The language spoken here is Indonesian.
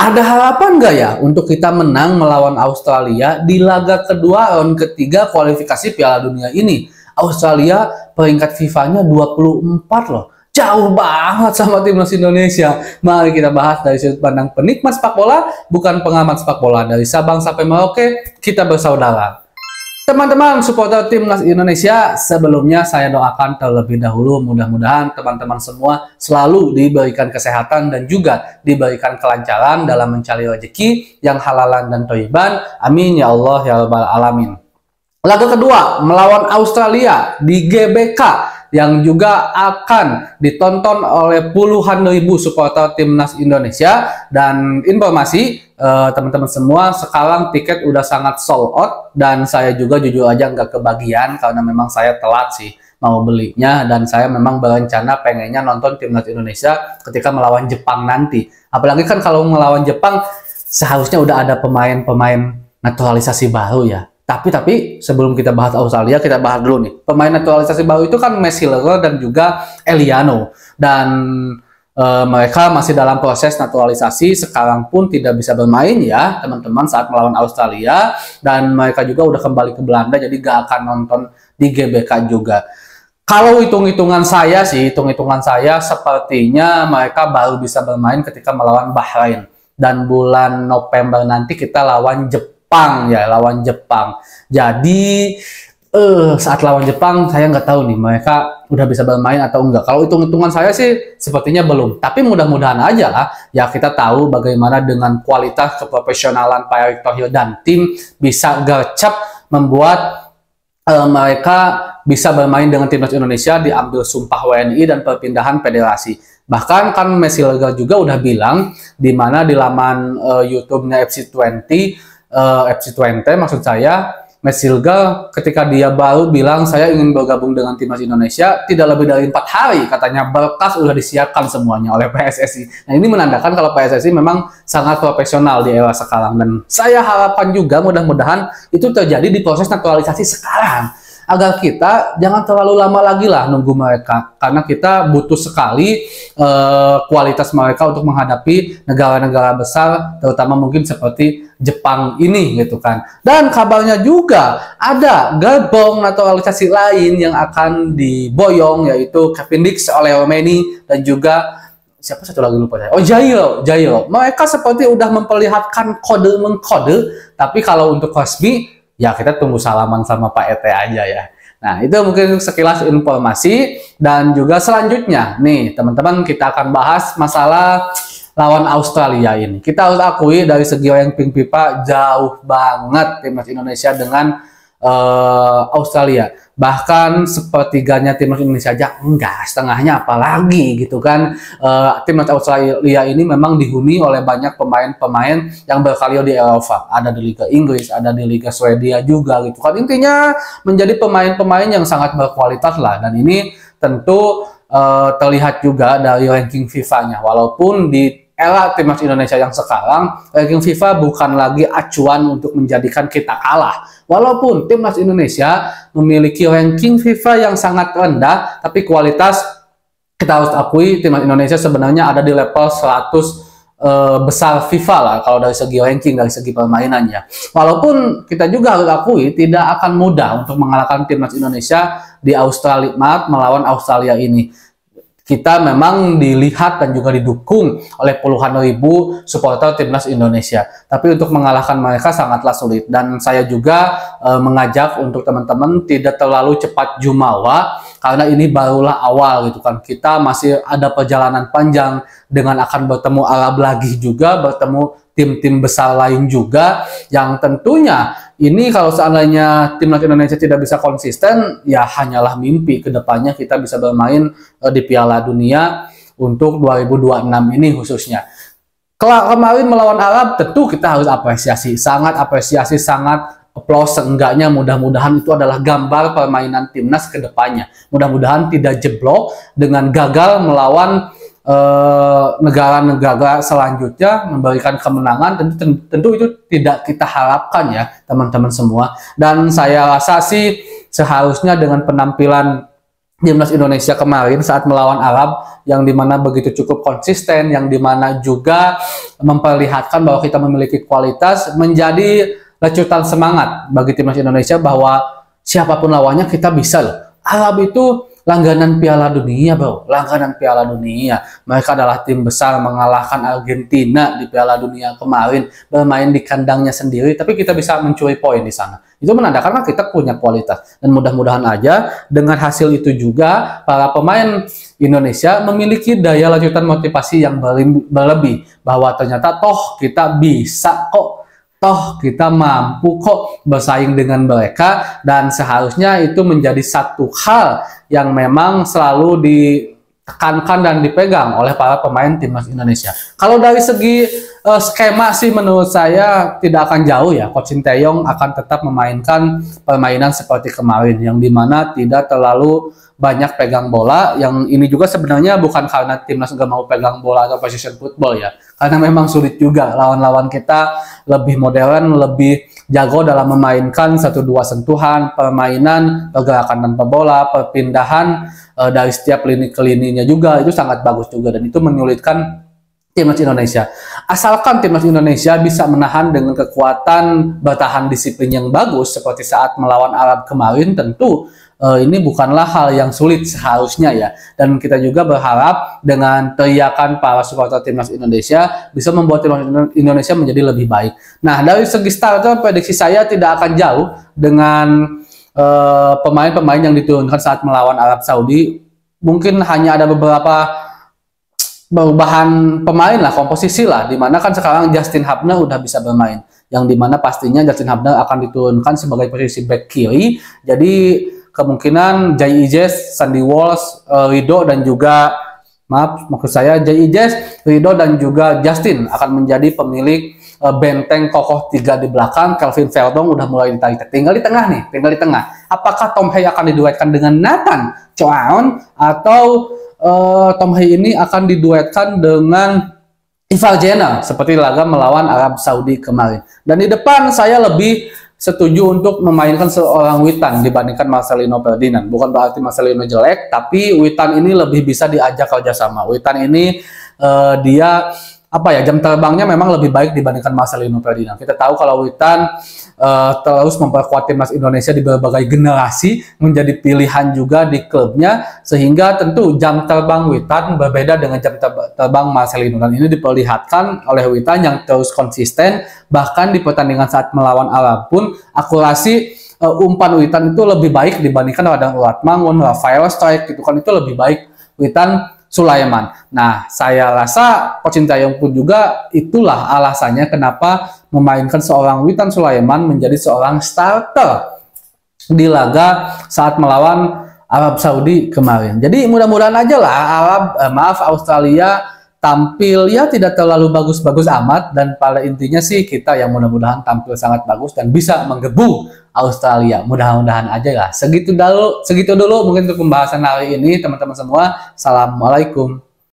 Ada harapan nggak ya untuk kita menang melawan Australia di laga kedua round ketiga kualifikasi Piala Dunia ini? Australia peringkat FIFA-nya 24 loh. Jauh banget sama timnas Indonesia. Mari kita bahas dari sudut pandang penikmat sepak bola, bukan pengamat sepak bola. Dari Sabang sampai Merauke, kita bersaudara. Teman-teman supporter timnas Indonesia, sebelumnya saya doakan terlebih dahulu mudah-mudahan teman-teman semua selalu diberikan kesehatan dan juga diberikan kelancaran dalam mencari rezeki yang halalan dan thayyiban. Amin ya Allah ya rabbal alamin. Laga kedua melawan Australia di GBK yang juga akan ditonton oleh puluhan ribu supporter timnas Indonesia. Dan informasi teman-teman semua, sekarang tiket udah sangat sold out dan saya juga jujur aja nggak kebagian karena memang saya telat sih mau belinya, dan saya memang berencana pengennya nonton timnas Indonesia ketika melawan Jepang nanti. Apalagi kan kalau melawan Jepang seharusnya udah ada pemain-pemain naturalisasi baru ya. Tapi sebelum kita bahas Australia, kita bahas dulu nih. Pemain naturalisasi baru itu kan Messi dan juga Eliano. Dan mereka masih dalam proses naturalisasi, sekarang pun tidak bisa bermain ya teman-teman saat melawan Australia. Dan mereka juga udah kembali ke Belanda, jadi gak akan nonton di GBK juga. Kalau hitung-hitungan saya sih, sepertinya mereka baru bisa bermain ketika melawan Bahrain. Dan bulan November nanti kita lawan Jepang. Jadi saat lawan Jepang saya nggak tahu nih mereka udah bisa bermain atau enggak. Kalau hitung-hitungan saya sih sepertinya belum. Tapi mudah-mudahan aja lah ya, kita tahu bagaimana dengan kualitas keprofesionalan Pak Erick Thohir dan tim bisa gercep membuat mereka bisa bermain dengan timnas Indonesia, diambil sumpah WNI dan perpindahan federasi. Bahkan kan Messi juga udah bilang di mana di laman YouTube-nya FC20 maksud saya, Messi ketika dia baru bilang saya ingin bergabung dengan timnas Indonesia, tidak lebih dari 4 hari katanya berkas udah disiapkan semuanya oleh PSSI. Nah ini menandakan kalau PSSI memang sangat profesional di era sekarang, dan saya harapkan juga mudah-mudahan itu terjadi di proses naturalisasi sekarang, agar kita jangan terlalu lama lagi lah nunggu mereka, karena kita butuh sekali kualitas mereka untuk menghadapi negara-negara besar, terutama mungkin seperti Jepang ini gitu kan. Dan kabarnya juga ada gerbong naturalisasi lain yang akan diboyong, yaitu Cavendish oleh Romani dan juga siapa satu lagi lupa saya. Oh, Jairo. Mereka seperti udah memperlihatkan kode-mengkode, tapi kalau untuk resmi ya kita tunggu salaman sama Pak ET aja ya. Nah, itu mungkin sekilas informasi. Dan juga selanjutnya nih teman-teman, kita akan bahas masalah lawan Australia ini. Kita harus akui dari segi ranking FIFA jauh banget timnas Indonesia dengan Australia. Bahkan sepertiganya timnas Indonesia aja enggak, setengahnya apalagi gitu kan. Timnas Australia ini memang dihuni oleh banyak pemain-pemain yang berkarir di Eropa. Ada di Liga Inggris, ada di Liga Swedia juga gitu kan. Intinya menjadi pemain-pemain yang sangat berkualitas lah. Dan ini tentu terlihat juga dari ranking FIFA-nya. Walaupun di era timnas Indonesia yang sekarang, ranking FIFA bukan lagi acuan untuk menjadikan kita kalah. Walaupun timnas Indonesia memiliki ranking FIFA yang sangat rendah, tapi kualitas kita harus akui timnas Indonesia sebenarnya ada di level 100 besar FIFA lah kalau dari segi ranking, dari segi permainannya. Walaupun kita juga harus akui tidak akan mudah untuk mengalahkan timnas Indonesia di Australia melawan Australia ini. Kita memang dilihat dan juga didukung oleh puluhan ribu supporter timnas Indonesia. Tapi untuk mengalahkan mereka sangatlah sulit. Dan saya juga mengajak untuk teman-teman tidak terlalu cepat jumawa, karena ini barulah awal gitu kan. Kita masih ada perjalanan panjang dengan akan bertemu Arab lagi juga, bertemu tim-tim besar lain juga, yang tentunya ini kalau seandainya timnas Indonesia tidak bisa konsisten, ya hanyalah mimpi kedepannya kita bisa bermain di Piala Dunia untuk 2026 ini khususnya. Kemarin melawan Arab tentu kita harus apresiasi, sangat applause seenggaknya. Mudah-mudahan itu adalah gambar permainan timnas kedepannya. Mudah-mudahan tidak jeblok dengan gagal melawan negara-negara selanjutnya, memberikan kemenangan. Tentu itu tidak kita harapkan ya teman-teman semua. Dan saya rasa sih seharusnya dengan penampilan timnas Indonesia kemarin saat melawan Arab, yang dimana begitu cukup konsisten, yang dimana juga memperlihatkan bahwa kita memiliki kualitas, menjadi lecutan semangat bagi timnas Indonesia bahwa siapapun lawannya kita bisa loh. Arab itu langganan Piala Dunia, bro, langganan Piala Dunia. Mereka adalah tim besar, mengalahkan Argentina di Piala Dunia kemarin, bermain di kandangnya sendiri, tapi kita bisa mencuri poin di sana. Itu menandakan kita punya kualitas, dan mudah-mudahan aja dengan hasil itu juga para pemain Indonesia memiliki daya lanjutan motivasi yang berlebih, bahwa ternyata toh kita bisa kok, toh kita mampu kok bersaing dengan mereka, dan seharusnya itu menjadi satu hal yang memang selalu ditekankan dan dipegang oleh para pemain timnas Indonesia. Kalau dari segi skema sih menurut saya tidak akan jauh ya. Coach Sinteyong akan tetap memainkan permainan seperti kemarin, yang dimana tidak terlalu banyak pegang bola. Yang ini juga sebenarnya bukan karena timnas nggak mau pegang bola atau position football ya, karena memang sulit juga, lawan-lawan kita lebih modern, lebih jago dalam memainkan 1-2 sentuhan, permainan, pergerakan tanpa bola, perpindahan dari setiap lini ke lininya juga itu sangat bagus juga, dan itu menyulitkan timnas Indonesia. Asalkan timnas Indonesia bisa menahan dengan kekuatan bertahan disiplin yang bagus seperti saat melawan Arab kemarin, tentu ini bukanlah hal yang sulit seharusnya ya. Dan kita juga berharap dengan teriakan para supporter timnas Indonesia bisa membuat timnas Indonesia menjadi lebih baik. Nah, dari segi starter prediksi saya tidak akan jauh dengan pemain-pemain yang diturunkan saat melawan Arab Saudi. Mungkin hanya ada beberapa perubahan pemain lah, komposisi lah, dimana kan sekarang Justin Hubner udah bisa bermain, yang dimana pastinya Justin Hubner akan diturunkan sebagai posisi back kiri. Jadi kemungkinan Jay Ijes, Sandy Walsh, Ridho dan juga maksud saya Jay Ijes, Ridho dan juga Justin akan menjadi pemilik benteng kokoh 3 di belakang. Kelvin Verdong udah mulai ditarik, tinggal di tengah nih, tinggal di tengah. Apakah Tom Hey akan diduetkan dengan Nathan Choaon, atau Tom Hey ini akan diduetkan dengan Ivar Jenner seperti laga melawan Arab Saudi kemarin? Dan di depan saya lebih setuju untuk memainkan seorang Witan dibandingkan Marcelino Ferdinand. Bukan berarti Marcelino jelek, tapi Witan ini lebih bisa diajak kerjasama. Witan ini dia jam terbangnya memang lebih baik dibandingkan Marcelino Ferdinand. Kita tahu kalau Witan terus memperkuat timnas Indonesia di berbagai generasi, menjadi pilihan juga di klubnya, sehingga tentu jam terbang Witan berbeda dengan jam terbang Marcelino, dan ini diperlihatkan oleh Witan yang terus konsisten. Bahkan di pertandingan saat melawan Arab pun akurasi umpan Witan itu lebih baik dibandingkan Radang Ulatmangun, Rafael Strike gitu kan, itu lebih baik Witan Sulaiman. Nah, saya rasa Coach Sinteyong pun juga itulah alasannya kenapa memainkan seorang Witan Sulaiman menjadi seorang starter di laga saat melawan Arab Saudi kemarin. Jadi mudah-mudahan aja lah Australia tampil ya tidak terlalu bagus-bagus amat, dan pada intinya sih kita yang mudah-mudahan tampil sangat bagus dan bisa menggebu Australia. Mudah-mudahan aja lah. Segitu dulu mungkin untuk pembahasan hari ini teman-teman semua. Assalamualaikum.